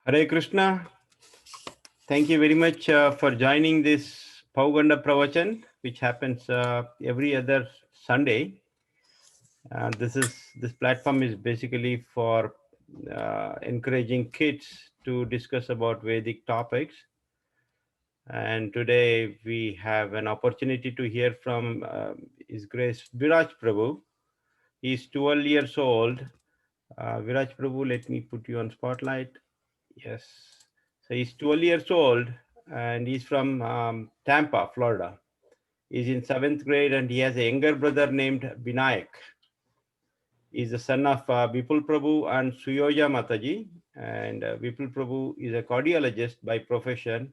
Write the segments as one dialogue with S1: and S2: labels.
S1: Hare Krishna. Thank you very much for joining this Pauvaganda Pravachan, which happens every other Sunday. This platform is basically for encouraging kids to discuss about Vedic topics. And today we have an opportunity to hear from His Grace Biraj Prabhu. He's 12 years old. Viraj Prabhu, let me put you on spotlight. Yes. So he's 12 years old and he's from Tampa, Florida. He's in 7th grade and he has a younger brother named Binayak. He's the son of Vipul Prabhu and Suyoja Mataji. And Vipul Prabhu is a cardiologist by profession.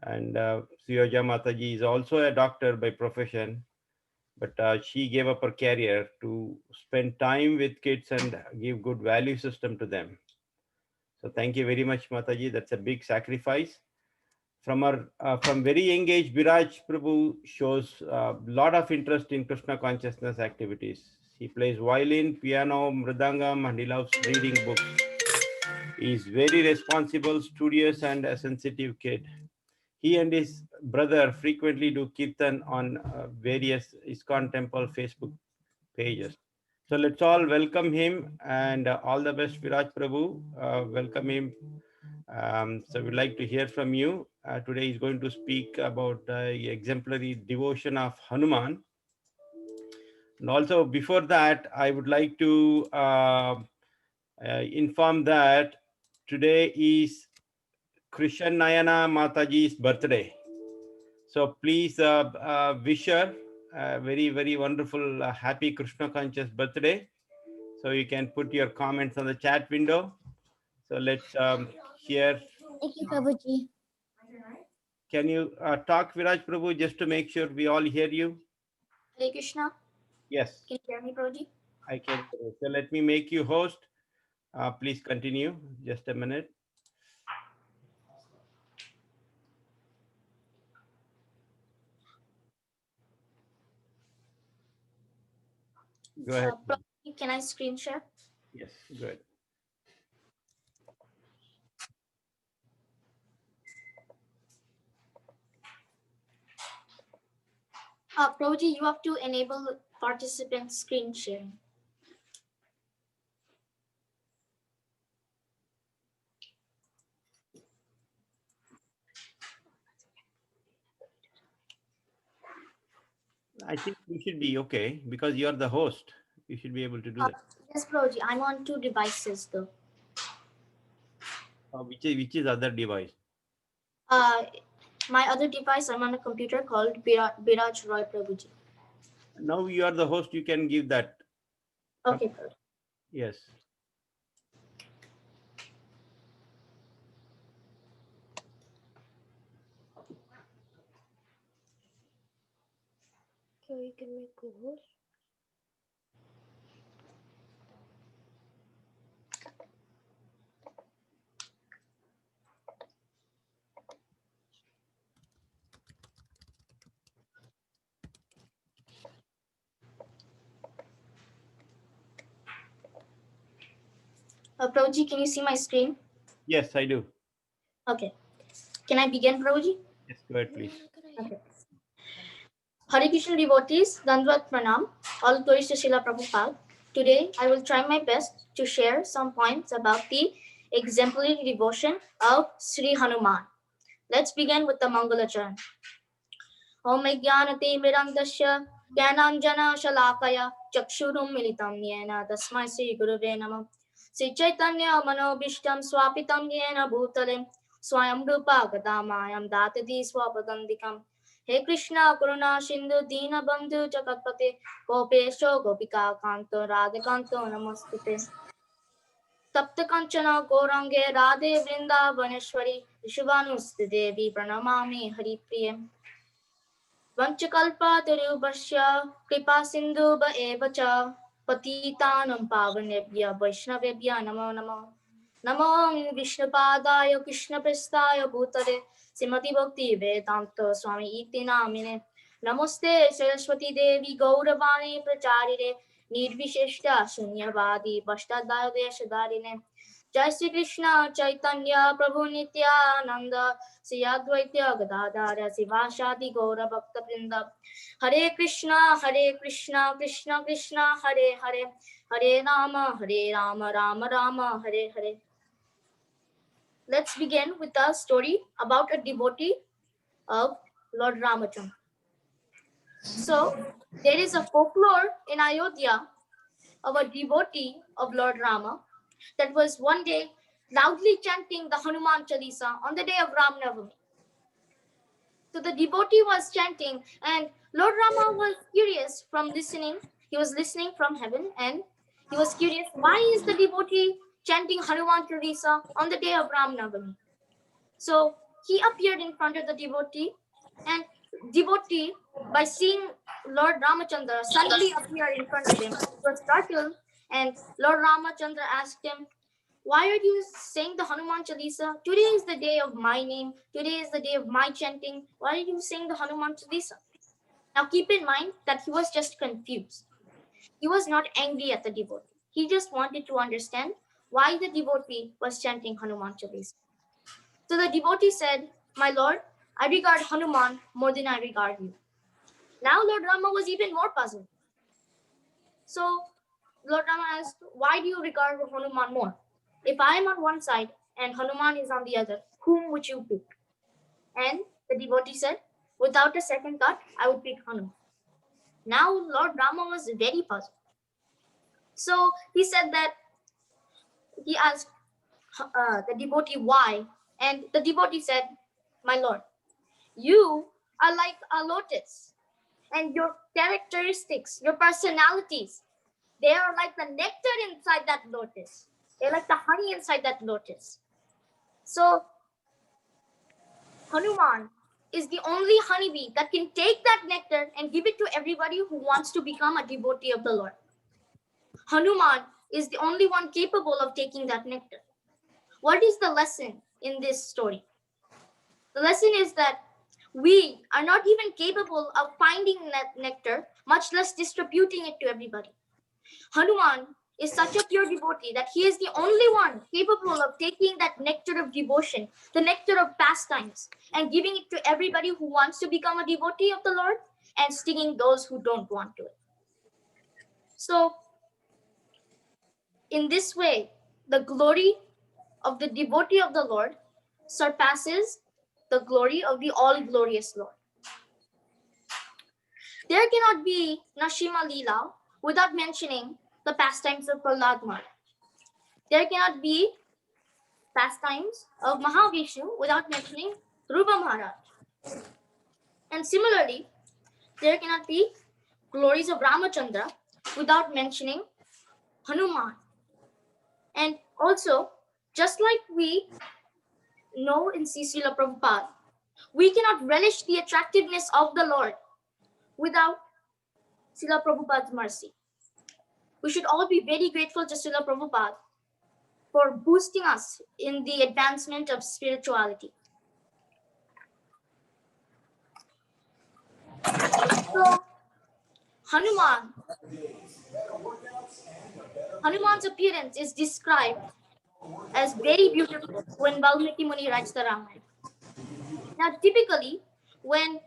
S1: And Suyoja Mataji is also a doctor by profession. But she gave up her career to spend time with kids and give good value system to them. So thank you very much, Mataji. That's a big sacrifice. From very young age, Biraj Prabhu shows a lot of interest in Krishna consciousness activities. He plays violin, piano, mridangam, and he loves reading books. He's very responsible, studious, and a sensitive kid. He and his brother frequently do kirtan on various ISKCON temple Facebook pages. So let's all welcome him and all the best, Viraj Prabhu. Welcome him. So we'd like to hear from you. Today he's going to speak about the exemplary devotion of Hanuman. And also before that, I would like to inform that today is Krishan Nayana Mataji's birthday. So please wish her a very, very wonderful, happy Krishna conscious birthday. So you can put your comments on the chat window. So let's hear.
S2: Thank you, Prabhuji.
S1: Can you talk, Viraj Prabhu, just to make sure we all hear you?
S2: Hare Krishna.
S1: Yes.
S2: Can you hear me, Prabhuji?
S1: I can. So let me make you host. Please continue. Just a minute. Go ahead.
S2: Prabhuji, can I screen share?
S1: Yes, good.
S2: Prabhuji, you have to enable participant screen sharing.
S1: I think you should be okay because you're the host. You should be able to do that.
S2: Yes, Prabhuji, I'm on 2 devices though.
S1: Which is other device?
S2: My other device, I'm on a computer called Biraj Roy Prabhuji.
S1: Now you are the host. You can give that.
S2: Okay, Prabhuji.
S1: Yes.
S2: So you can make co-host. Prabhuji, can you see my screen?
S1: Yes, I do.
S2: Okay. Can I begin, Prabhuji?
S1: Yes, go ahead, please.
S2: Okay. Hare Krishna devotees, Dandvat Pranam, all glories to Srila Prabhupada. Today, I will try my best to share some points about the exemplary devotion of Sri Hanuman. Let's begin with the Mangalacharan. Om Jnanati Mirandasya Jnananjana Shalakaya Chakshurum Militam Yena Tasmai Sri Guruve Namah Sri Chaitanya Manobishtam Swapitam Yena Bhutale Swayam Rupa Gadamayam Datadi Swapadandikam He Krishna Karuna Sindhu Dina Bandhu Jagatpate Gopesho Gopika Kanto Radhikanto Namostute Tapta Kanchana Gorange Radhe Vrindavaneshwari Vishvanusti Devi Pranamami Hari Priyam Vanchakalpatarubhasya Kripa Sindhuba eva cha Patitanam Pavanebhya Vaishnavebhya Namo Namo Namo Vishnupadaya Krishna Prestaya Bhutale Srimati Bhakti Vedanta Swami Iti Namine Namaste Saraswati Devi Gauravani Pracharire Nirvisheshta Shunyavadi Vashtadaya Deshadarine Jai Shri Krishna Chaitanya Prabhu Nityananda Sri Advaita Gadadara Sivasadi Gaura Bhakta Vrinda. Hare Krishna Krishna Krishna Hare Hare Hare Rama Rama Rama Hare Hare. Let's begin with a story about a devotee of Lord Ramachandra. So, there is a folklore in Ayodhya of a devotee of Lord Rama that was one day loudly chanting the Hanuman Chalisa on the day of Ram Navami. So the devotee was chanting, and Lord Rama was curious from listening. He was listening from heaven, and he was curious, why is the devotee chanting Hanuman Chalisa on the day of Ram Navami? So he appeared in front of the devotee, and devotee, by seeing Lord Ramachandra suddenly appear in front of him, was startled, and Lord Ramachandra asked him, why are you saying the Hanuman Chalisa? Today is the day of my name. Today is the day of my chanting. Why are you saying the Hanuman Chalisa? Now keep in mind that he was just confused. He was not angry at the devotee. He just wanted to understand why the devotee was chanting Hanuman Chalisa. So the devotee said, my lord, I regard Hanuman more than I regard you. Now Lord Rama was even more puzzled. So Lord Rama asked, why do you regard Hanuman more? If I am on one side and Hanuman is on the other, whom would you pick? And the devotee said, without a second thought, I would pick Hanuman. Now Lord Rama was very puzzled. So he said that he asked the devotee why, and the devotee said, my lord, you are like a lotus, and your characteristics, your personalities, they are like the nectar inside that lotus. They're like the honey inside that lotus. So Hanuman is the only honeybee that can take that nectar and give it to everybody who wants to become a devotee of the Lord. Hanuman is the only one capable of taking that nectar. What is the lesson in this story? The lesson is that we are not even capable of finding that nectar, much less distributing it to everybody. Hanuman is such a pure devotee that he is the only one capable of taking that nectar of devotion, the nectar of pastimes, and giving it to everybody who wants to become a devotee of the Lord and stinging those who don't want to. So, in this way, the glory of the devotee of the Lord surpasses the glory of the all-glorious Lord. There cannot be Nashima Leela without mentioning the pastimes of Prahlad Maharaj. There cannot be pastimes of Mahavishnu without mentioning Dhruva Maharaj. And similarly, there cannot be glories of Ramachandra without mentioning Hanuman. And also, just like we know in Srila Prabhupada, we cannot relish the attractiveness of the Lord without Srila Prabhupada's mercy. We should all be very grateful to Srila Prabhupada for boosting us in the advancement of spirituality. So, Hanuman's appearance is described as very beautiful when Valmiki Muni writes the Ramayana. Now, typically, when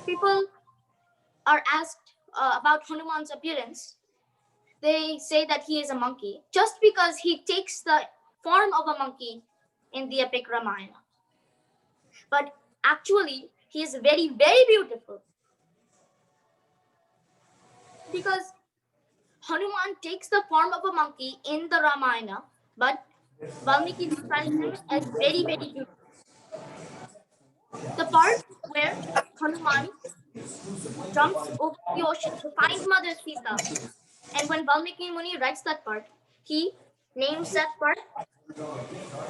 S2: people are asked about Hanuman's appearance, they say that he is a monkey, just because he takes the form of a monkey in the epic Ramayana. But actually, he is very, very beautiful, because Hanuman takes the form of a monkey in the Ramayana, but Valmiki describes him as very, very beautiful. The part where Hanuman jumps over the ocean to find Mother Sita, and when Valmiki Muni writes that part, he names that part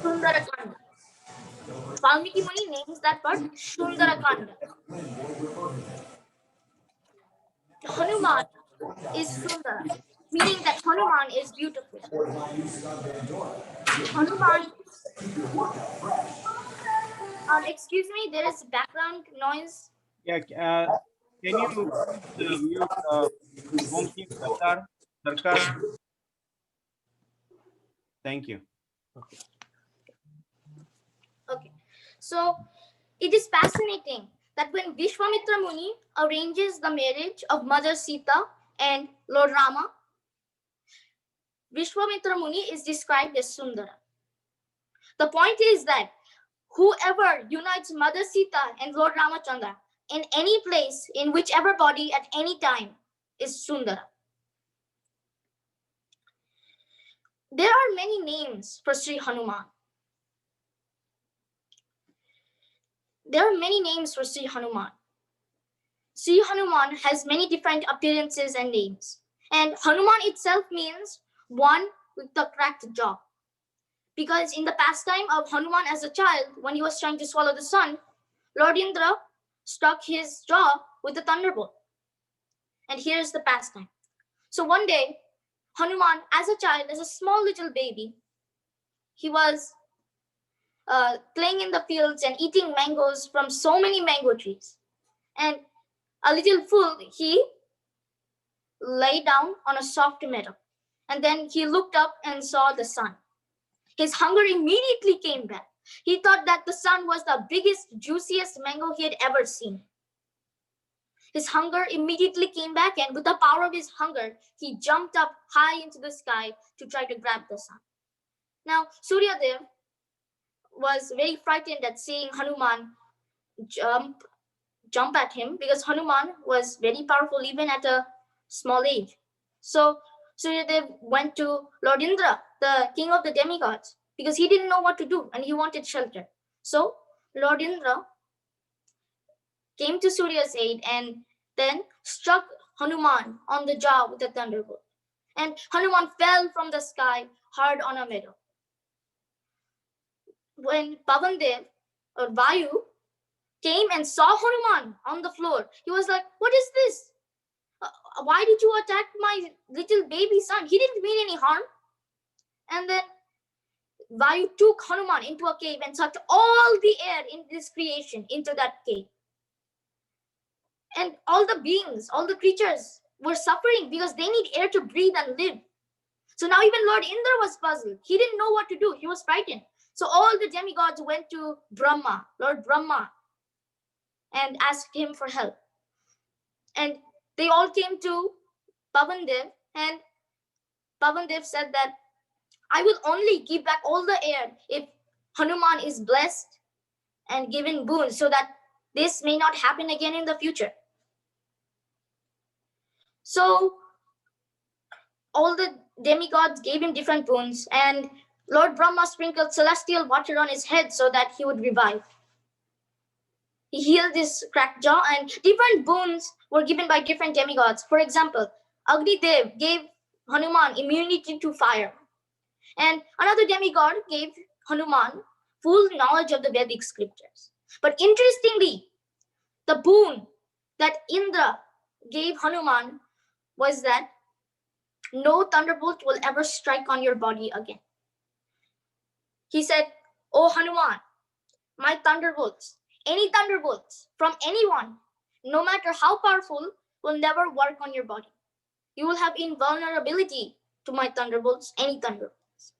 S2: Sundarakanda. Valmiki Muni names that part Sundarakanda. Hanuman is Sundara, meaning that Hanuman is beautiful. Hanuman, excuse me, there is background noise.
S1: Yeah, can you mute Sarkar? Thank you.
S2: Okay. So it is fascinating that when Vishwamitra Muni arranges the marriage of Mother Sita and Lord Rama, Vishwamitra Muni is described as Sundara. The point is that whoever unites Mother Sita and Lord Ramachandra in any place, in whichever body, at any time, is Sundara. There are many names for Sri Hanuman. There are many names for Sri Hanuman. Sri Hanuman has many different appearances and names. And Hanuman itself means one with the cracked jaw. Because in the pastime of Hanuman as a child, when he was trying to swallow the sun, Lord Indra struck his jaw with a thunderbolt. And here's the pastime. So one day, Hanuman, as a child, as a small little baby, he was playing in the fields and eating mangoes from so many mango trees. And a little fool, he lay down on a soft meadow. And then he looked up and saw the sun. His hunger immediately came back. He thought that the sun was the biggest, juiciest mango he had ever seen. His hunger immediately came back, and with the power of his hunger, he jumped up high into the sky to try to grab the sun. Now, Suryadev was very frightened at seeing Hanuman jump at him, because Hanuman was very powerful even at a small age. So Suryadev went to Lord Indra, the king of the demigods, because he didn't know what to do and he wanted shelter. So Lord Indra came to Surya's aid and then struck Hanuman on the jaw with a thunderbolt. And Hanuman fell from the sky hard on a meadow. When Pavandev or Vayu came and saw Hanuman on the floor, he was like, "What is this? Why did you attack my little baby son? He didn't mean any harm." And then Vayu took Hanuman into a cave and sucked all the air in this creation into that cave. And all the beings, all the creatures were suffering because they need air to breathe and live. So now even Lord Indra was puzzled. He didn't know what to do. He was frightened. So all the demigods went to Brahma, Lord Brahma, and asked him for help. And they all came to Pavandev, and Pavandev said that I will only give back all the air if Hanuman is blessed and given boons, so that this may not happen again in the future. So all the demigods gave him different boons, and Lord Brahma sprinkled celestial water on his head so that he would revive. He healed his cracked jaw, and different boons were given by different demigods. For example, Agni Dev gave Hanuman immunity to fire, and another demigod gave Hanuman full knowledge of the Vedic scriptures. But interestingly, the boon that Indra gave Hanuman was that no thunderbolt will ever strike on your body again. He said, "Oh Hanuman, my thunderbolts, any thunderbolts from anyone, no matter how powerful, will never work on your body. You will have invulnerability to my thunderbolts, any thunderbolts."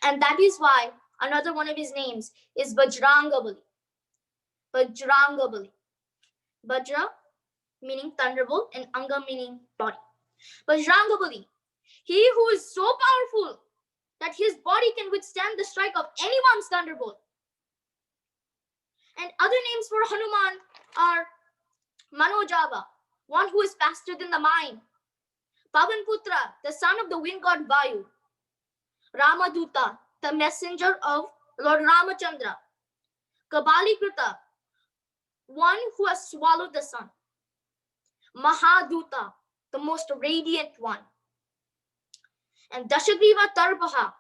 S2: And that is why another one of his names is Vajrangabali. Vajrangabali. Vajra meaning thunderbolt and Anga meaning body. Vajrangabali. He who is so powerful that his body can withstand the strike of anyone's thunderbolt. And other names for Hanuman are Manojava, one who is faster than the mind; Pavanputra, the son of the wind god Vayu; Ramaduta, the messenger of Lord Ramachandra; Kabalikrita, one who has swallowed the sun; Mahaduta, the most radiant one; and Dashagriva Tarbaha,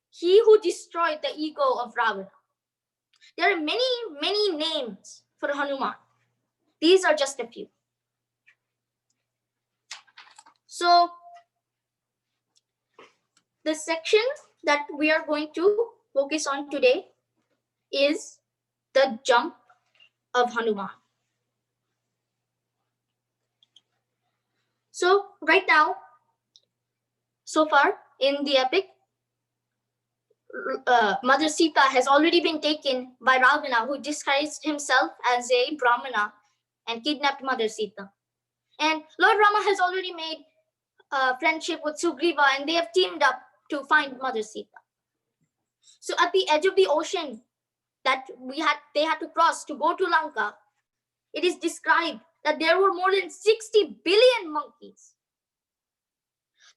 S2: he who destroyed the ego of Ravana. There are many, many names for Hanuman. These are just a few. So, the section that we are going to focus on today is the jump of Hanuman. So, right now, so far in the epic, Mother Sita has already been taken by Ravana, who disguised himself as a Brahmana and kidnapped Mother Sita. And Lord Rama has already made friendship with Sugriva, and they have teamed up to find Mother Sita. So at the edge of the ocean that they had to cross to go to Lanka, it is described that there were more than 60 billion monkeys.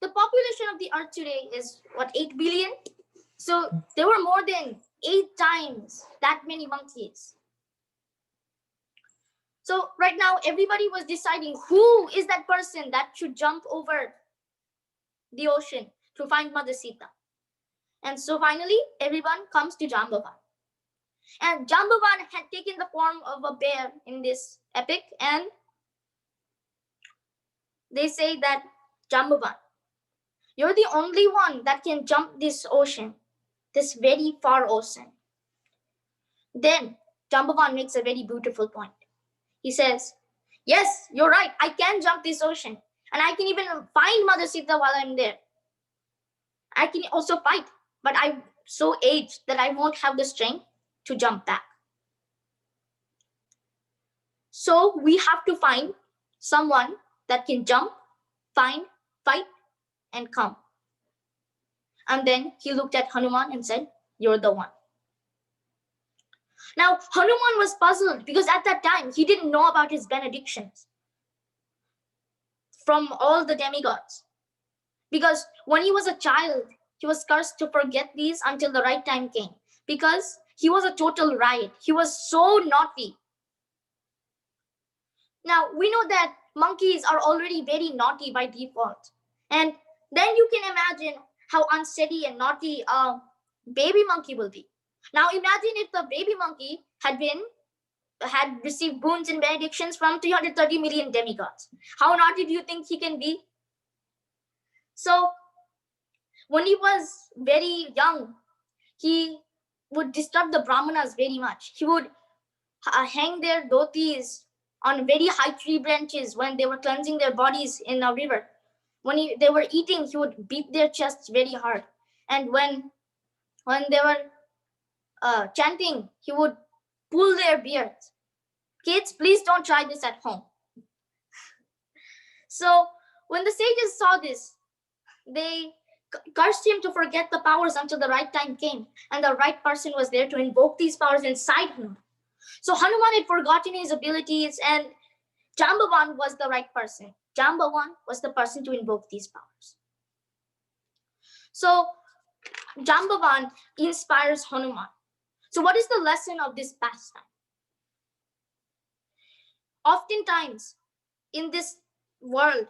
S2: The population of the earth today is what, 8 billion? So there were more than 8 times that many monkeys. So right now, everybody was deciding who is that person that should jump over the ocean to find Mother Sita. And so finally, everyone comes to Jambavan. And Jambavan had taken the form of a bear in this epic, and they say that, Jambavan, you're the only one that can jump this ocean, this very far ocean. Then Jambavan makes a very beautiful point. He says, yes, you're right, I can jump this ocean, and I can even find Mother Sita while I'm there. I can also fight, but I'm so aged that I won't have the strength to jump back. So we have to find someone that can jump, fight, and come. And then he looked at Hanuman and said, you're the one. Now, Hanuman was puzzled because at that time, he didn't know about his benedictions from all the demigods. Because when he was a child, he was cursed to forget these until the right time came. Because he was a total riot. He was so naughty. Now, we know that monkeys are already very naughty by default. And then you can imagine how unsteady and naughty a baby monkey will be. Now, imagine if the baby monkey had received boons and benedictions from 330 million demigods. How naughty do you think he can be? So, when he was very young, he would disturb the Brahmanas very much. He would hang their dhotis on very high tree branches when they were cleansing their bodies in a river. When they were eating, he would beat their chests very hard. And when they were chanting, he would pull their beards. Kids, please don't try this at home. So when the sages saw this, they cursed him to forget the powers until the right time came, and the right person was there to invoke these powers inside Hanuman. So Hanuman had forgotten his abilities, and Jambavan was the right person. Jambavan was the person to invoke these powers. So Jambavan inspires Hanuman. So what is the lesson of this pastime? Oftentimes in this world,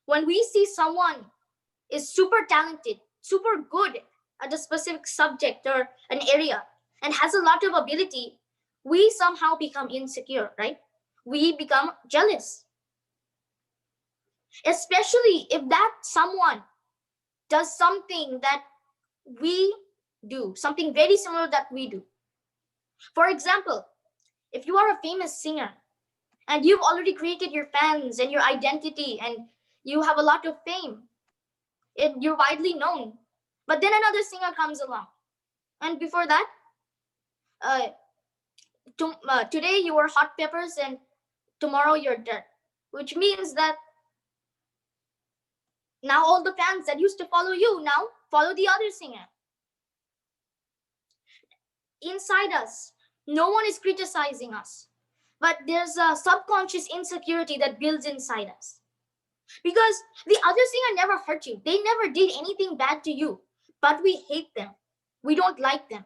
S2: when we see someone is super talented, super good at a specific subject or an area, and has a lot of ability, we somehow become insecure, right? We become jealous. Especially if that someone does something that we do, something very similar that we do. For example, if you are a famous singer and you've already created your fans and your identity and you have a lot of fame, and you're widely known, but then another singer comes along, and before that, today you were hot peppers and tomorrow you're dirt, which means that now all the fans that used to follow you now follow the other singer. Inside us, no one is criticizing us, but there's a subconscious insecurity that builds inside us. Because the other singer never hurt you. They never did anything bad to you, but we hate them. We don't like them.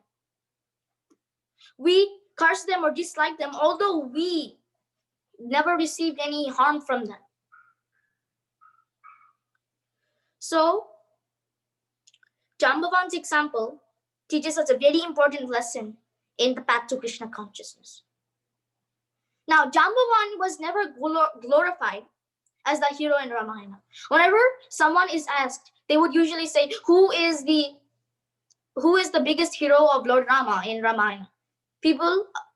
S2: We curse them or dislike them, although we never received any harm from them. So, Jambavan's example teaches us a very important lesson in the path to Krishna consciousness. Now, Jambavan was never glorified as the hero in Ramayana. Whenever someone is asked, they would usually say, who is the biggest hero of Lord Rama in Ramayana?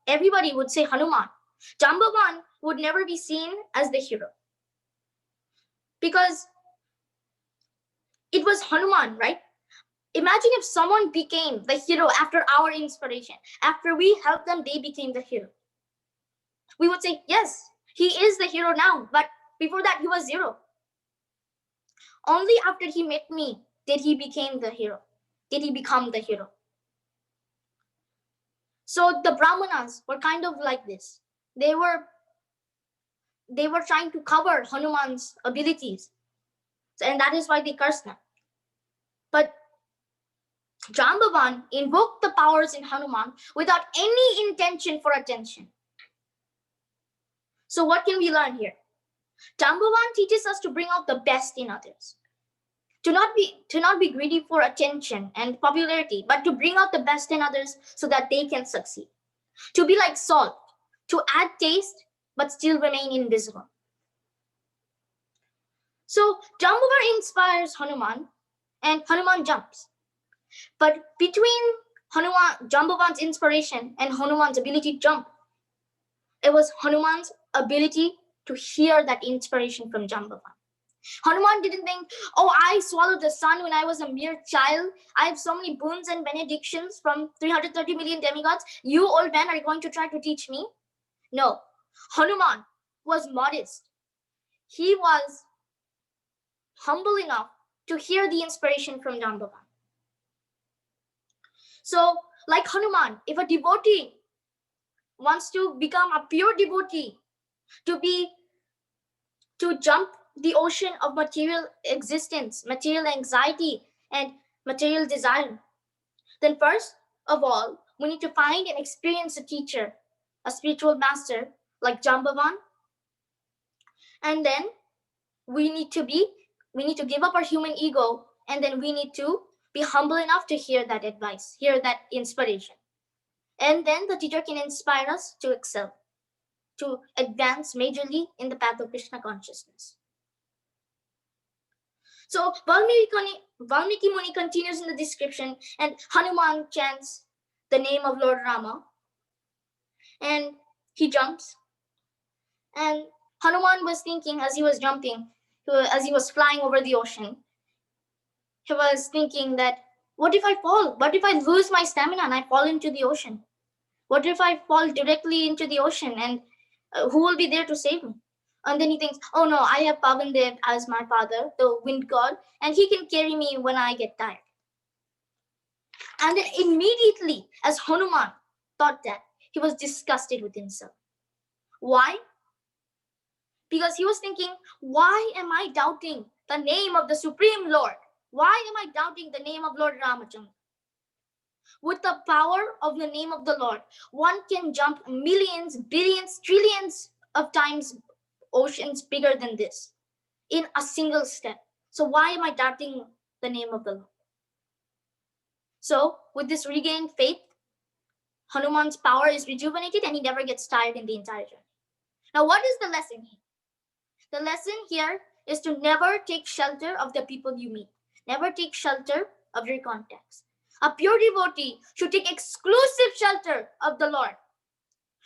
S2: Everybody would say Hanuman. Jambavan would never be seen as the hero, because it was Hanuman, right? Imagine if someone became the hero after our inspiration. After we helped them, they became the hero. We would say, yes, he is the hero now, but before that, he was zero. Only after he met me did he become the hero. Did he become the hero? So the Brahmanas were kind of like this. They were trying to cover Hanuman's abilities, and that is why they cursed him. But Jambavan invoked the powers in Hanuman without any intention for attention. So what can we learn here? Jambavan teaches us to bring out the best in others. To not be greedy for attention and popularity, but to bring out the best in others so that they can succeed. To be like salt, to add taste but still remain invisible. So Jambavan inspires Hanuman, and Hanuman jumps. But between Jambavan's inspiration and Hanuman's ability to jump, it was Hanuman's ability to hear that inspiration from Jambavan. Hanuman didn't think, oh, I swallowed the sun when I was a mere child. I have so many boons and benedictions from 330 million demigods. You old men are going to try to teach me? No. Hanuman was modest. He was humble enough to hear the inspiration from Jambavan. So, like Hanuman, if a devotee wants to become a pure devotee, to jump the ocean of material existence, material anxiety, and material desire, then first of all, we need to find and experience a teacher, a spiritual master like Jambavan. And then we need to give up our human ego, and then we need to be humble enough to hear that advice, hear that inspiration. And then the teacher can inspire us to excel, to advance majorly in the path of Krishna consciousness. So Valmiki Muni continues in the description, and Hanuman chants the name of Lord Rama, and he jumps. And Hanuman was thinking as he was jumping, as he was flying over the ocean, he was thinking that, what if I fall? What if I lose my stamina and I fall into the ocean? What if I fall directly into the ocean, and who will be there to save me? And then he thinks, oh no, I have Pavandev as my father, the wind god, and he can carry me when I get tired. And then immediately, as Hanuman thought that, he was disgusted with himself. Why? Because he was thinking, why am I doubting the name of the Supreme Lord? Why am I doubting the name of Lord Ramachandra? With the power of the name of the Lord, one can jump millions, billions, trillions of times oceans bigger than this in a single step. So why am I doubting the name of the Lord? So with this regained faith, Hanuman's power is rejuvenated and he never gets tired in the entire journey. Now, what is the lesson here? The lesson here is to never take shelter of the people you meet. Never take shelter of your contacts. A pure devotee should take exclusive shelter of the Lord.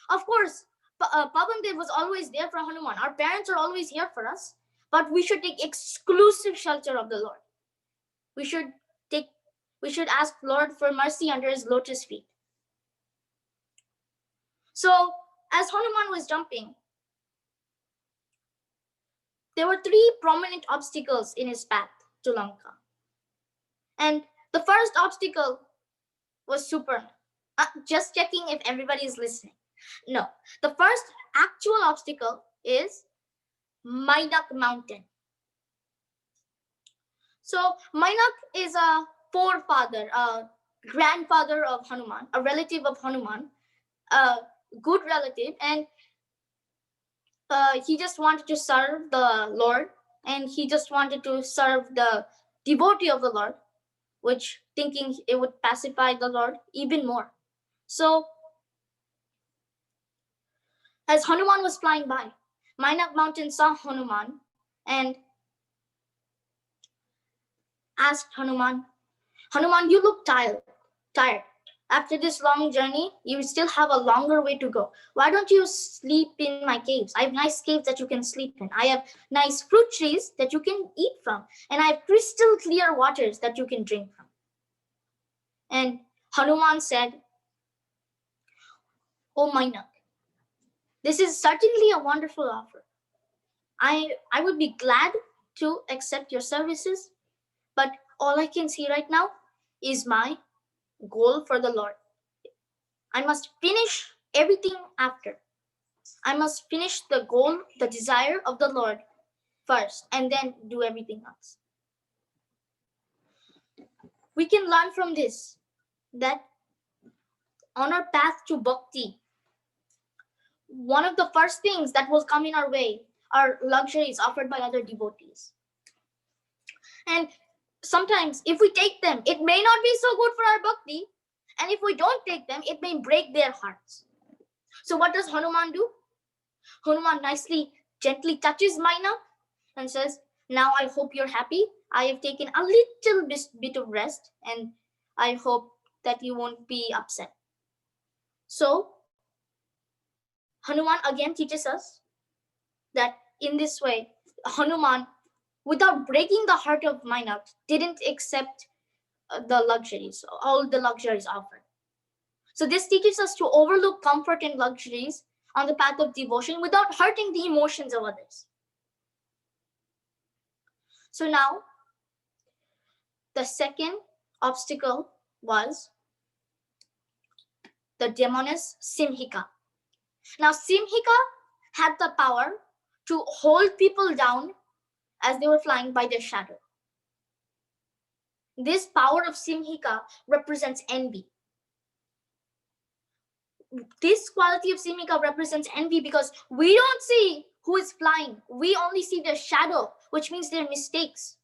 S2: Of course, Pavandev was always there for Hanuman. Our parents are always here for us, but we should take exclusive shelter of the Lord. We should ask Lord for mercy under his lotus feet. So, as Hanuman was jumping, there were 3 prominent obstacles in his path to Lanka. And the first obstacle was super. Just checking if everybody is listening. No, the first actual obstacle is Mainak mountain. So Mainak is a forefather, a grandfather of Hanuman, a relative of Hanuman, a good relative, and he just wanted to serve the Lord, and he just wanted to serve the devotee of the Lord, which thinking it would pacify the Lord even more. So as Hanuman was flying by, Mainak mountain saw Hanuman and asked Hanuman, Hanuman, you look tired. After this long journey, you still have a longer way to go. Why don't you sleep in my caves? I have nice caves that you can sleep in. I have nice fruit trees that you can eat from. And I have crystal clear waters that you can drink from. Hanuman said, "O Mainak, this is certainly a wonderful offer. I would be glad to accept your services, but all I can see right now is my goal for the Lord. I must finish everything after. I must finish the goal, the desire of the Lord first, and then do everything else." We can learn from this that on our path to bhakti, one of the first things that will come in our way are luxuries offered by other devotees. And sometimes, if we take them, it may not be so good for our bhakti. And if we don't take them, it may break their hearts. So, what does Hanuman do? Hanuman nicely, gently touches Maina and says, "Now I hope you're happy. I have taken a little bit of rest, and I hope that you won't be upset." So, Hanuman again teaches us that in this way, Hanuman, without breaking the heart of Mainak, didn't accept the luxuries, all the luxuries offered. So this teaches us to overlook comfort and luxuries on the path of devotion without hurting the emotions of others. So now, the second obstacle was the demoness Simhika. Now, Simhika had the power to hold people down as they were flying by their shadow. This power of Simhika represents envy. This quality of Simhika represents envy because we don't see who is flying. We only see their shadow, which means their mistakes.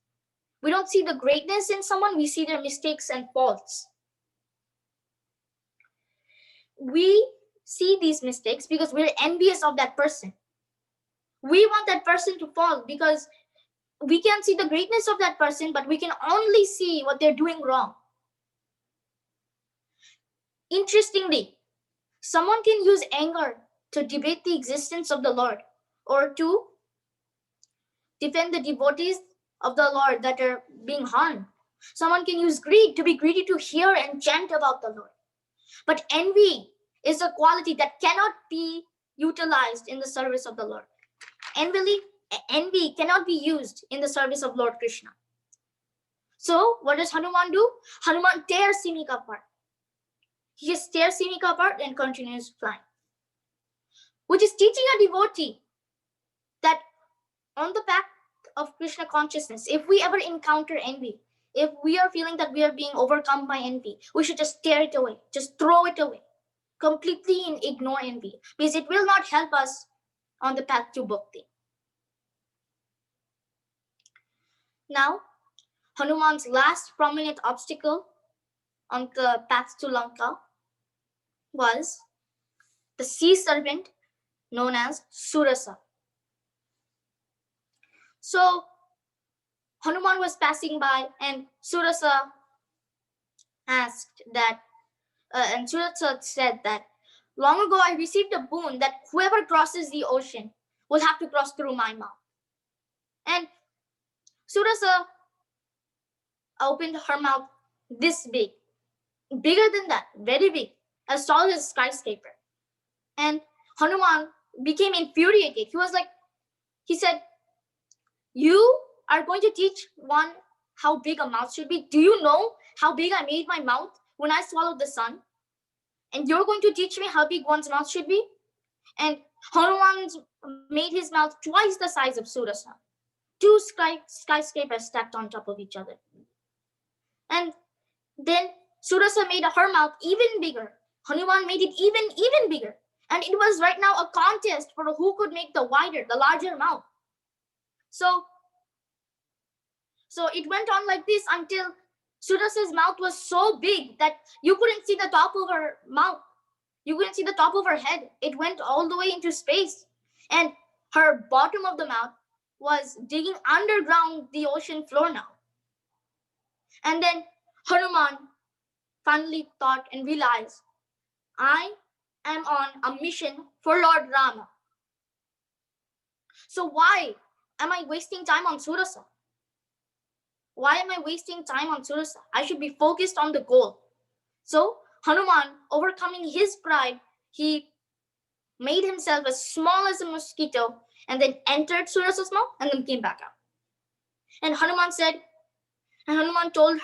S2: We don't see the greatness in someone, we see their mistakes and faults. We see these mistakes because we're envious of that person. We want that person to fall because we can't see the greatness of that person, but we can only see what they're doing wrong. Interestingly, someone can use anger to debate the existence of the Lord or to defend the devotees of the Lord that are being harmed. Someone can use greed to be greedy to hear and chant about the Lord. But envy is a quality that cannot be utilized in the service of the Lord. Envy cannot be used in the service of Lord Krishna. So what does Hanuman do? Hanuman tears Simhika apart. He just tears Simhika apart and continues flying, which is teaching a devotee that on the path of Krishna consciousness, if we ever encounter envy, if we are feeling that we are being overcome by envy, we should just tear it away, just throw it away completely and ignore envy, because it will not help us on the path to bhakti. Now, Hanuman's last prominent obstacle on the path to Lanka was the sea serpent known as Surasa. So Hanuman was passing by and Surasa asked that, and Surasa said that, "Long ago I received a boon that whoever crosses the ocean will have to cross through my mouth." And Surasa opened her mouth this big, bigger than that, very big, as tall as a skyscraper. And Hanuman became infuriated. He said, "You are going to teach one how big a mouth should be? Do you know how big I made my mouth when I swallowed the sun? And you're going to teach me how big one's mouth should be?" And Hanuman made his mouth twice the size of Surasa. Two skyscrapers stacked on top of each other. And then Surasa made her mouth even bigger. Hanuman made it even bigger. And it was right now a contest for who could make the larger mouth. So it went on like this until Surasa's mouth was so big that you couldn't see the top of her mouth. You couldn't see the top of her head. It went all the way into space. And her bottom of the mouth was digging underground the ocean floor now. And then Hanuman finally thought and realized, I am on a mission for Lord Rama. So why am I wasting time on Surasa? Why am I wasting time on Surasa? I should be focused on the goal. So Hanuman, overcoming his pride, he made himself as small as a mosquito and then entered Surasa's mouth and then came back out. And Hanuman told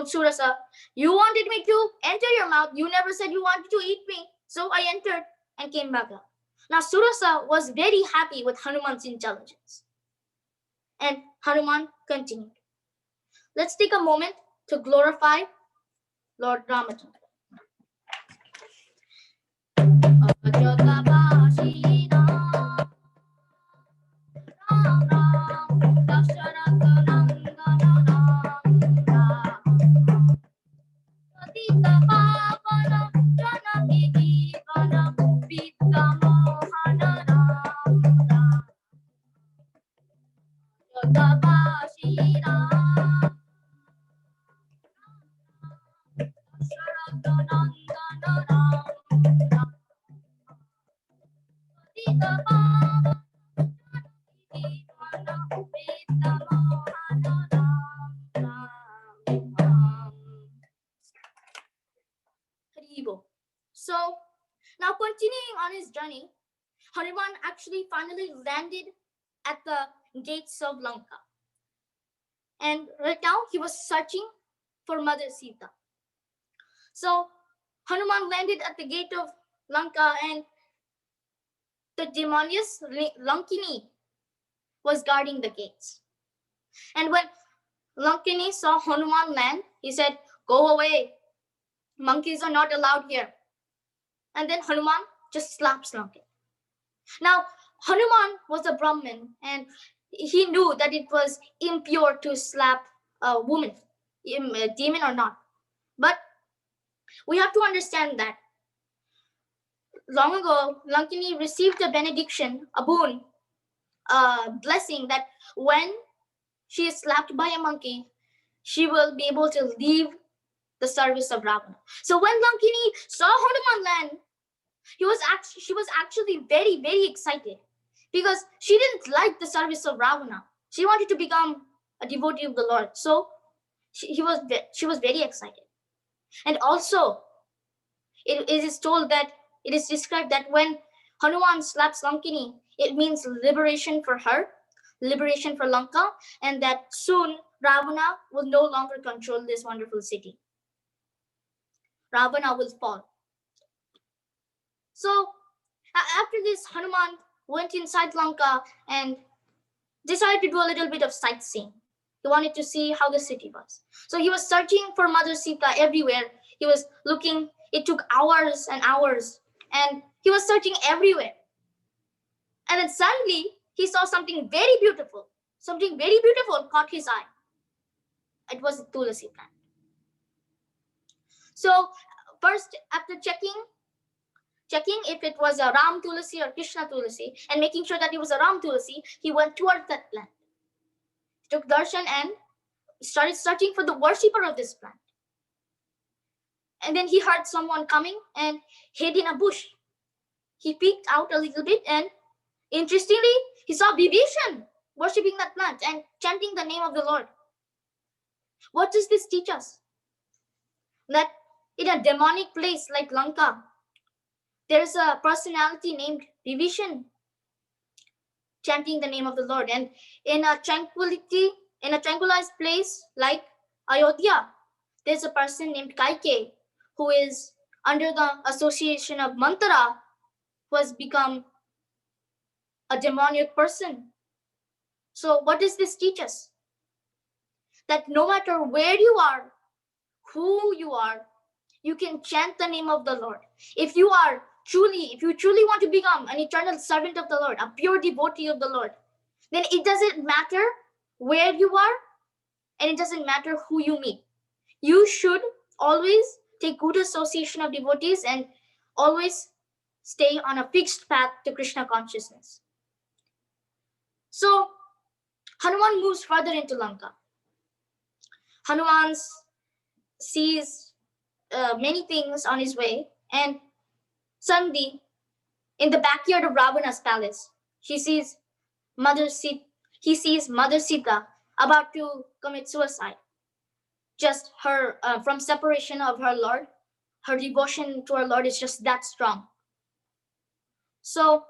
S2: Surasa, you wanted me to enter your mouth. You never said you wanted to eat me. So I entered and came back out. Now Surasa was very happy with Hanuman's intelligence. And Hanuman continued. Let's take a moment to glorify Lord Ramachandra. So now continuing on his journey, Hanuman actually finally landed at the gates of Lanka. And right now he was searching for Mother Sita. So Hanuman landed at the gate of Lanka, and the demonious Lankini was guarding the gates. And when Lankini saw Hanuman land, he said, "Go away. Monkeys are not allowed here." And then Hanuman just slaps Lankini. Now, Hanuman was a Brahmin, and he knew that it was impure to slap a woman, a demon or not. But we have to understand that long ago, Lankini received a benediction, a boon, a blessing that when she is slapped by a monkey, she will be able to leave the service of Ravana. So when Lankini saw Hanuman land, she was actually very, very excited because she didn't like the service of Ravana. She wanted to become a devotee of the Lord. So she was very excited. And also, it is told that it is described that when Hanuman slaps Lankini, it means liberation for her, liberation for Lanka, and that soon Ravana will no longer control this wonderful city. Ravana will fall. So after this, Hanuman went inside Lanka and decided to do a little bit of sightseeing. He wanted to see how the city was. So he was searching for Mother Sita everywhere. He was looking. It took hours and hours, and he was searching everywhere. And then suddenly he saw something very beautiful. Something very beautiful caught his eye. It was a tulasi plant. So first, after checking if it was a Ram tulasi or Krishna tulasi, and making sure that it was a Ram tulasi, he went towards that plant. He took darshan and started searching for the worshipper of this plant. And then he heard someone coming and hid in a bush. He peeked out a little bit, and interestingly, he saw Vibhishan worshipping that plant and chanting the name of the Lord. What does this teach us? That in a demonic place like Lanka, there is a personality named Vibhishan chanting the name of the Lord. And in a tranquilized place like Ayodhya, there's a person named Kaike who is under the association of Mantara, who has become a demoniac person. So what does this teach us? That no matter where you are, who you are, you can chant the name of the Lord. If you truly want to become an eternal servant of the Lord, a pure devotee of the Lord, then it doesn't matter where you are, and it doesn't matter who you meet. You should always take good association of devotees and always stay on a fixed path to Krishna consciousness. So Hanuman moves further into Lanka. Hanuman sees many things on his way, and suddenly, in the backyard of Ravana's palace, he sees Mother Sita about to commit suicide. just her from separation of her Lord. Her devotion to her Lord is just that strong. So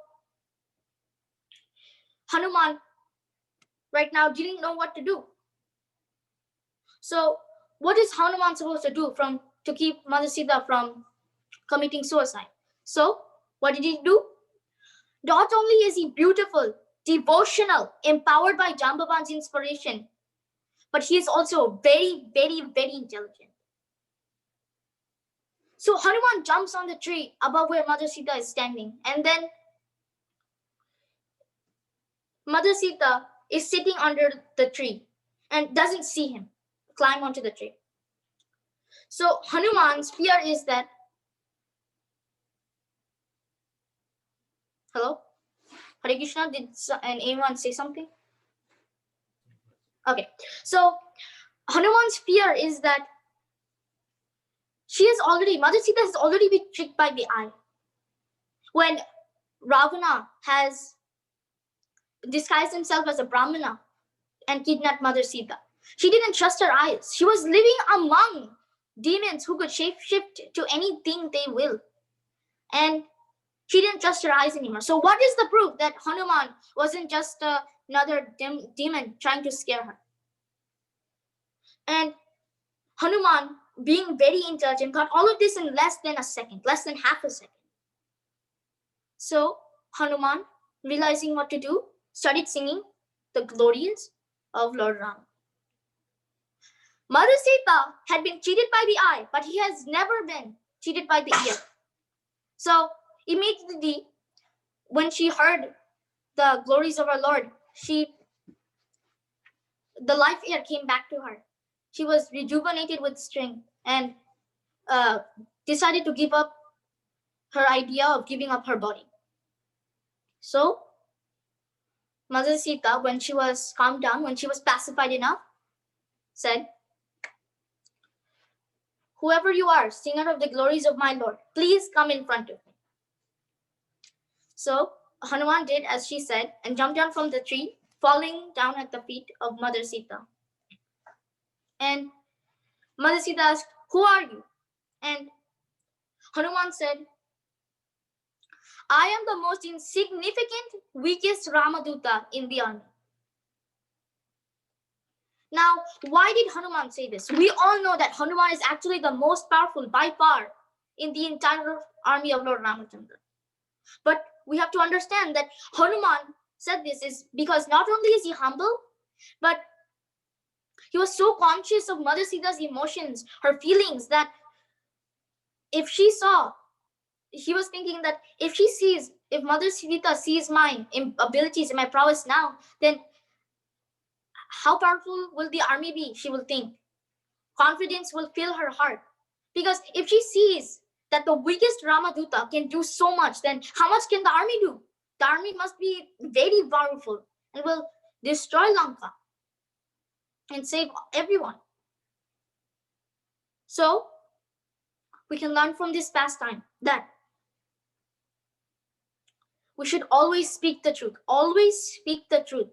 S2: Hanuman right now didn't know what to do. So what is Hanuman supposed to do to keep Mother Sita from committing suicide? So what did he do? Not only is he beautiful, devotional, empowered by Jambavan's inspiration, but he is also very, very, very intelligent. So Hanuman jumps on the tree above where Mother Sita is standing, and then Mother Sita is sitting under the tree and doesn't see him climb onto the tree. So Hanuman's fear is that. Hello? Hare Krishna, did anyone say something? Okay, so Hanuman's fear is that Mother Sita has already been tricked by the eye. When Ravana has disguised himself as a Brahmana and kidnapped Mother Sita, she didn't trust her eyes. She was living among demons who could shapeshift to anything they will. And she didn't trust her eyes anymore. So what is the proof that Hanuman wasn't just another demon trying to scare her? And Hanuman, being very intelligent, got all of this in less than half a second. So Hanuman, realizing what to do, started singing the glories of Lord Ram. Mother Sita had been cheated by the eye, but he has never been cheated by the ear. So immediately, when she heard the glories of our Lord, the life air came back to her. She was rejuvenated with strength and decided to give up her idea of giving up her body. So Mother Sita, when she was calmed down, when she was pacified enough, said, "Whoever you are, singer of the glories of my Lord, please come in front of me." So Hanuman did as she said and jumped down from the tree, falling down at the feet of Mother Sita. And Mother Sita asked, "Who are you?" And Hanuman said, "I am the most insignificant, weakest Ramaduta in the army." Now, why did Hanuman say this? We all know that Hanuman is actually the most powerful by far in the entire army of Lord Ramachandra. But we have to understand that Hanuman said this is because not only is he humble, but he was so conscious of Mother Sita's emotions, her feelings, that he was thinking that if Mother Sita sees my abilities and my prowess now, then how powerful will the army be? She will think. Confidence will fill her heart. Because if she sees that the weakest Ramaduta can do so much, then how much can the army do? The army must be very powerful and will destroy Lanka and save everyone. So we can learn from this pastime that we should always speak the truth. Always speak the truth.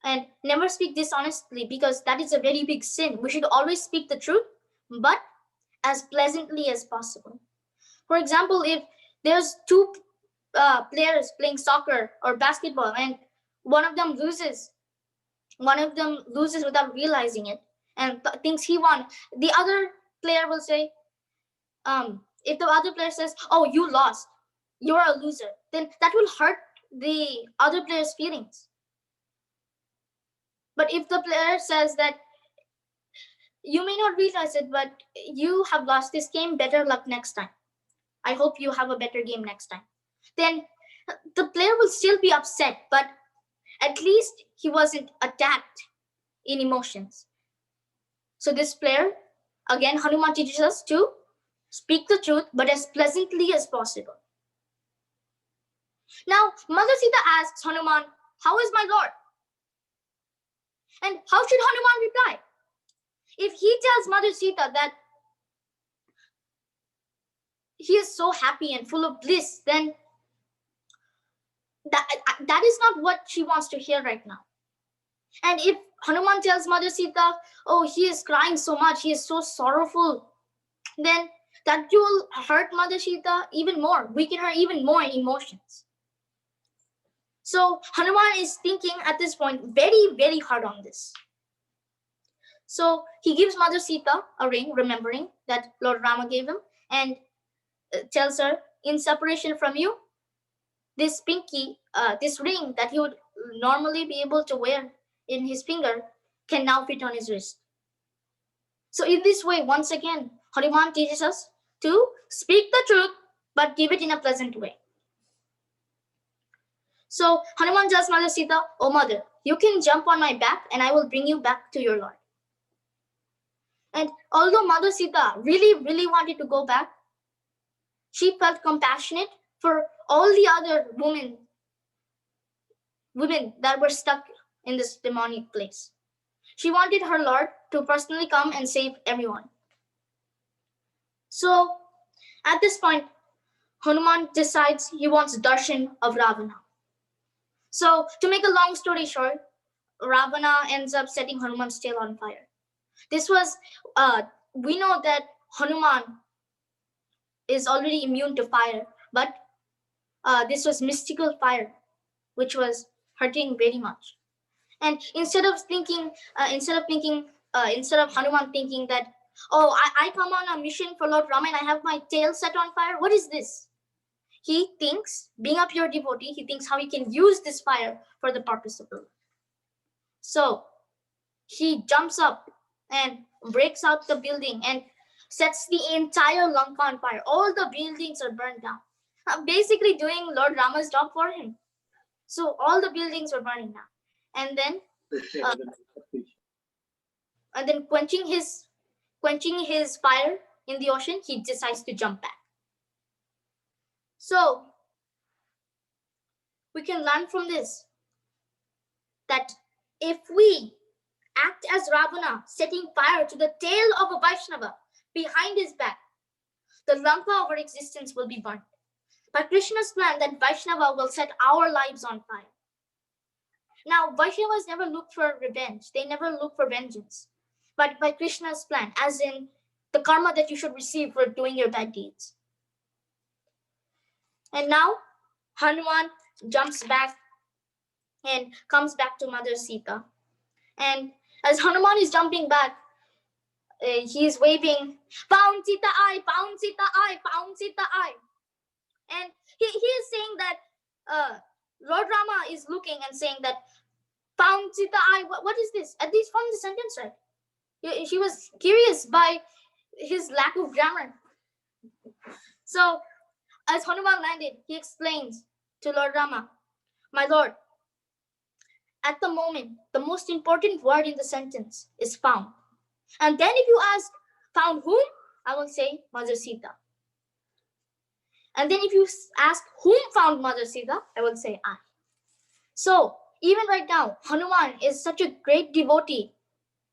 S2: And never speak dishonestly, because that is a very big sin. We should always speak the truth, but as pleasantly as possible. For example, if there's two players playing soccer or basketball and one of them loses without realizing it and thinks he won, the other player will say, if the other player says, "Oh, you lost, you're a loser," then that will hurt the other player's feelings. But if the player says that, "You may not realize it, but you have lost this game, better luck next time. I hope you have a better game next time," then the player will still be upset, but at least he wasn't attacked in emotions. So this player, again, Hanuman teaches us to speak the truth, but as pleasantly as possible. Now, Mother Sita asks Hanuman, "How is my Lord?" And how should Hanuman reply? If he tells Mother Sita that he is so happy and full of bliss, then that is not what she wants to hear right now. And if Hanuman tells Mother Sita, oh, he is crying so much, he is so sorrowful, then that will hurt Mother Sita even more, weaken her even more in emotions. So Hanuman is thinking at this point very, very hard on this. So he gives Mother Sita a ring, remembering that Lord Rama gave him, and tells her, in separation from you, this pinky, this ring that he would normally be able to wear in his finger can now fit on his wrist. So in this way, once again, Hanuman teaches us to speak the truth, but give it in a pleasant way. So Hanuman tells Mother Sita, oh mother, you can jump on my back and I will bring you back to your Lord. And although Mother Sita really, really wanted to go back, she felt compassionate for all the other women that were stuck in this demonic place. She wanted her Lord to personally come and save everyone. So at this point, Hanuman decides he wants darshan of Ravana. So to make a long story short, Ravana ends up setting Hanuman's tail on fire. This was, we know that Hanuman is already immune to fire, but this was mystical fire, which was hurting very much. And instead of Hanuman thinking that, oh, I come on a mission for Lord Rama and I have my tail set on fire, what is this? He thinks, being a pure devotee, he thinks how he can use this fire for the purpose of the Lord. So he jumps up and breaks out the building and sets the entire Lanka on fire. All the buildings are burned down. Basically doing Lord Rama's job for him. So all the buildings were burning down. And then quenching his fire in the ocean, he decides to jump back. So we can learn from this that if we act as Ravana, setting fire to the tail of a Vaishnava behind his back, the Lanka of our existence will be burnt. By Krishna's plan, that Vaishnava will set our lives on fire. Now, Vaishnavas never look for revenge. They never look for vengeance. But by Krishna's plan, as in the karma that you should receive for doing your bad deeds. And now, Hanuman jumps back and comes back to Mother Sita. And as Hanuman is jumping back, he is waving, "Found Sita I, found Sita I, found Sita I." And he is saying that Lord Rama is looking and saying that, "Found Sita I, what is this?" At least from the sentence, right? He was curious by his lack of grammar. So as Hanuman landed, he explains to Lord Rama, "My Lord, at the moment, the most important word in the sentence is found. And then if you ask, found whom? I will say Mother Sita. And then if you ask whom found Mother Sita, I will say I." So even right now, Hanuman is such a great devotee,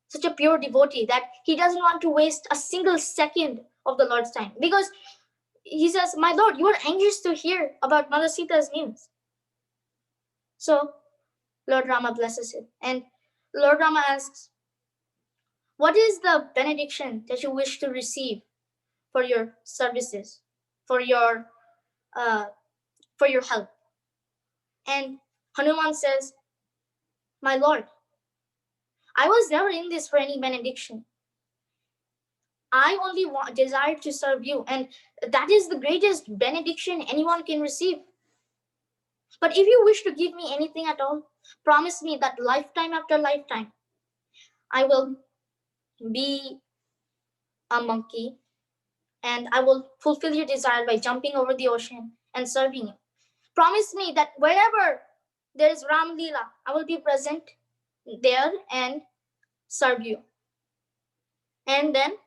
S2: such a pure devotee, that he doesn't want to waste a single second of the Lord's time. Because he says, "My Lord, you are anxious to hear about Mother Sita's news." So Lord Rama blesses it. And Lord Rama asks, "What is the benediction that you wish to receive for your services, for your help?" And Hanuman says, "My Lord, I was never in this for any benediction. I only desire to serve you, and that is the greatest benediction anyone can receive. But if you wish to give me anything at all, promise me that lifetime after lifetime, I will be a monkey, and I will fulfill your desire by jumping over the ocean and serving you. Promise me that wherever there is Ram Leela, I will be present there and serve you." And then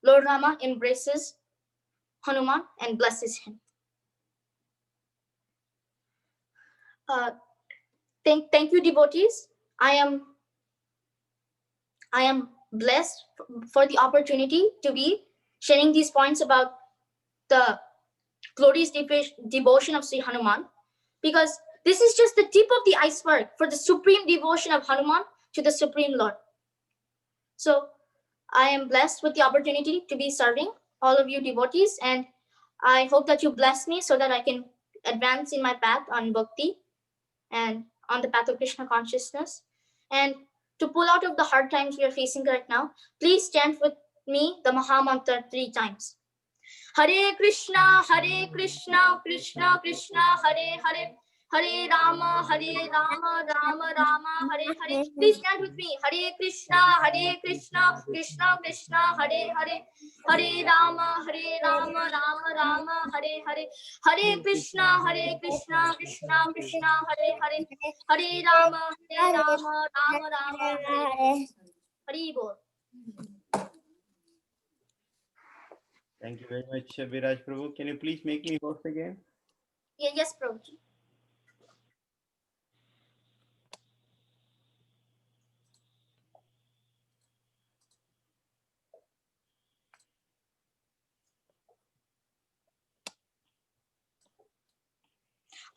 S2: Lord Rama embraces Hanuman and blesses him. Thank you, devotees. I am blessed for the opportunity to be sharing these points about the glorious devotion of Sri Hanuman, because this is just the tip of the iceberg for the supreme devotion of Hanuman to the Supreme Lord. So I am blessed with the opportunity to be serving all of you devotees, and I hope that you bless me so that I can advance in my path on bhakti and on the path of Krishna consciousness. And to pull out of the hard times we are facing right now, please chant with me the Maha Mantra 3 times. Hare Krishna, Krishna Krishna, Hare Hare, Hare Rama, Rama Rama, Hare Hare. Please chant with me. Hare Krishna, Krishna Krishna, Hare Hare, Hare Rama, Rama Rama, Hare Hare. Hare Krishna, Krishna Krishna, Hare Hare, Hare Rama, Rama Rama, Hare Hare. Hare Bol.
S1: Thank you very much, Biraj Prabhu. Can you please make me host again?
S2: Yes, Prabhuji.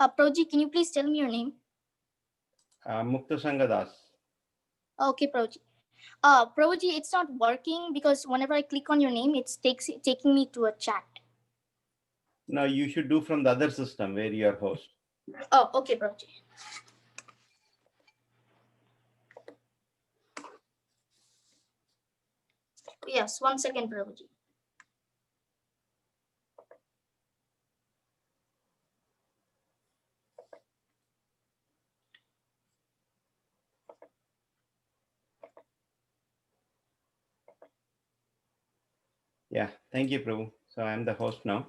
S2: Prabhuji, can you please tell me your name?
S1: Mukta Sangadas.
S2: Okay, Prabhuji. Prabhuji, it's not working because whenever I click on your name, it's taking me to a chat.
S1: No, you should do from the other system where you are host.
S2: Oh, okay, Prabhuji. Yes, 1 second, Prabhuji.
S1: Yeah, thank you, Prabhu. So I'm the host now.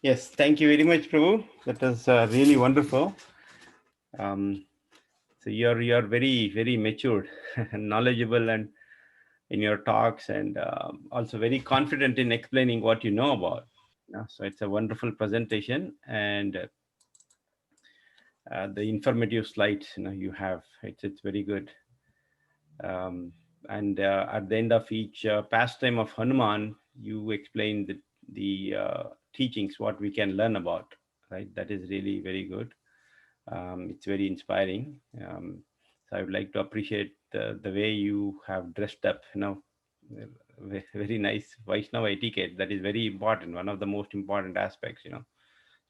S1: Yes, thank you very much, Prabhu. That was really wonderful. So you're very matured and knowledgeable, and in your talks, and also very confident in explaining what you know about. So it's a wonderful presentation, and the informative slides you have, it's very good. And at the end of each pastime of Hanuman, you explain the teachings, what we can learn about, right? That is really very good. It's very inspiring. So I would like to appreciate the way you have dressed up, very nice Vaishnava etiquette. That is very important, one of the most important aspects,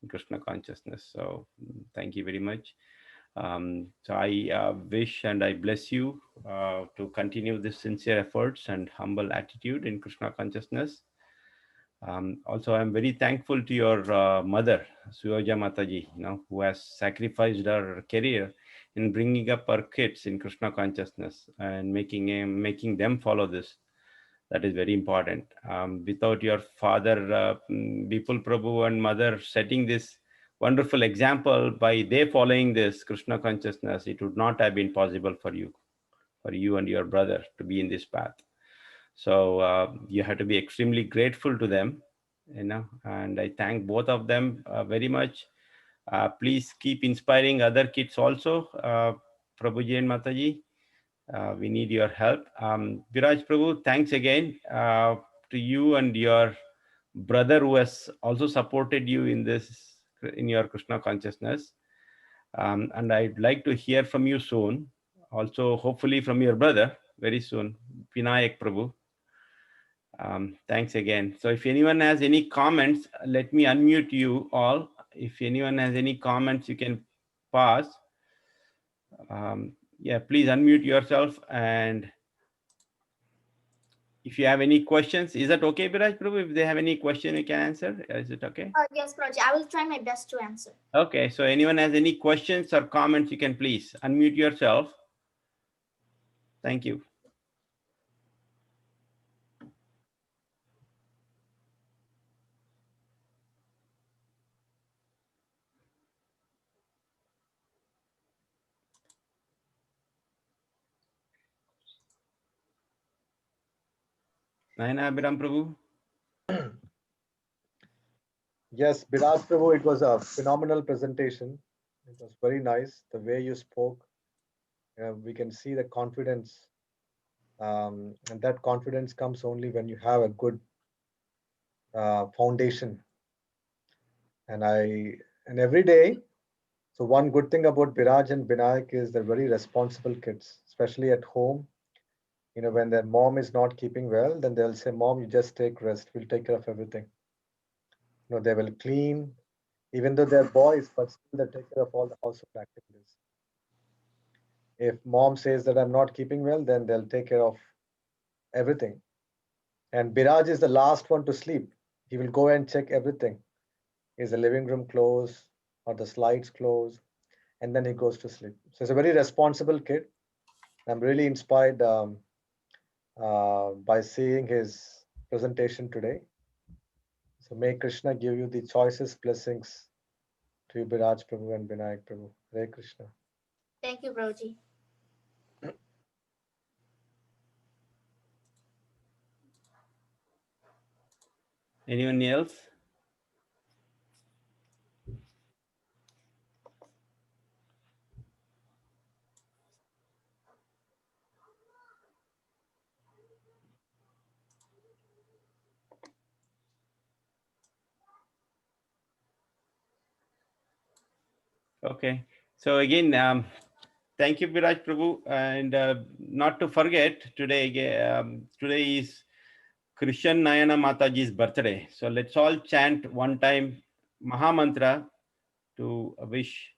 S1: in Krishna consciousness. So thank you very much. So I wish and I bless you to continue this sincere efforts and humble attitude in Krishna consciousness. Also, I'm very thankful to your mother, Suyoja Mataji, who has sacrificed her career in bringing up her kids in Krishna consciousness and making them follow this. That is very important. Without your father, Bipul Prabhu, and mother setting this wonderful example by they following this Krishna consciousness, it would not have been possible for you and your brother to be in this path. So you have to be extremely grateful to them, and I thank both of them very much. Please keep inspiring other kids also, Prabhuji and Mataji. We need your help. Biraj Prabhu, thanks again to you and your brother who has also supported you in your Krishna consciousness. And I'd like to hear from you soon. Also, hopefully from your brother very soon, Vinayak Prabhu. Thanks again. So if anyone has any comments, let me unmute you all. If anyone has any comments, you can pass. Yeah, please unmute yourself. And if you have any questions, is that okay, Biraj Prabhu? If they have any question, you can answer. Is it okay?
S2: Yes, Prabhuji. I will try my best to answer.
S1: Okay, so anyone has any questions or comments, you can please unmute yourself. Thank you. Naina Abhiram Prabhu.
S3: Yes, Biraj Prabhu, it was a phenomenal presentation. It was very nice. The way you spoke, we can see the confidence. And that confidence comes only when you have a good foundation. And every day, so one good thing about Biraj and Binayak is they're very responsible kids, especially at home. When their mom is not keeping well, then they'll say, "Mom, you just take rest. We'll take care of everything." They will clean, even though they're boys, but still they take care of all the household activities. If mom says that I'm not keeping well, then they'll take care of everything. And Biraj is the last one to sleep. He will go and check everything. Is the living room closed or the slides closed? And then he goes to sleep. So he's a very responsible kid. I'm really inspired by seeing his presentation today. So may Krishna give you the choicest blessings to you, Biraj Prabhu and Vinayak Prabhu. Hare Krishna.
S2: Thank you, Prabhuji.
S1: Anyone else? Okay. So again, thank you, Biraj Prabhu. And not to forget, today is Krishan Nayana Mataji's birthday. So let's all chant one time Mahamantra to wish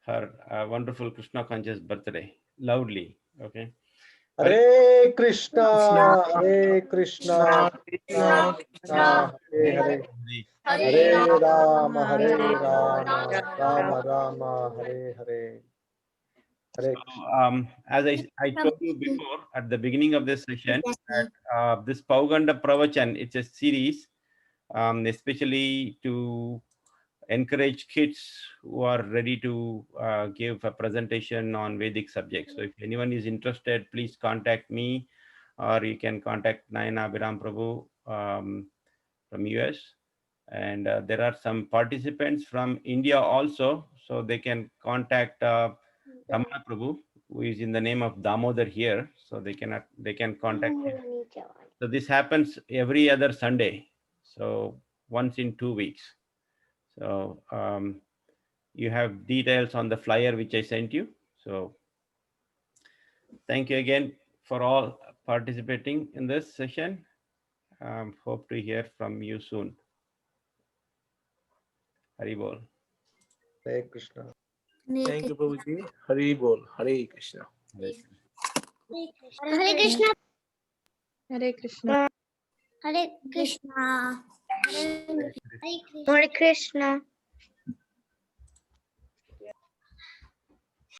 S1: her wonderful Krishna conscious birthday loudly. Okay.
S3: Hare Krishna, Hare Krishna, Krishna Krishna, Hare Hare. Hare Rama, Hare Rama, Rama Rama, Hare Hare. Hare Krishna.
S1: As I told you before at the beginning of this session, that this Pauvaganda Pravachan, it's a series, especially to encourage kids who are ready to give a presentation on Vedic subjects. So if anyone is interested, please contact me, or you can contact Nayana Abhiram Prabhu from US. And there are some participants from India also, so they can contact Ramana Prabhu, who is in the name of Damodar here, so they can contact him. So this happens every other Sunday, so once in 2 weeks. So you have details on the flyer which I sent you. So thank you again for all participating in this session. Hope to hear from you soon. Hari Bol.
S3: Hare Krishna.
S4: Thank you, Prabhuji. Hari Bol. Hare Krishna.
S2: Hare Krishna.
S5: Hare Krishna.
S2: Hare Krishna.
S5: Hare Krishna.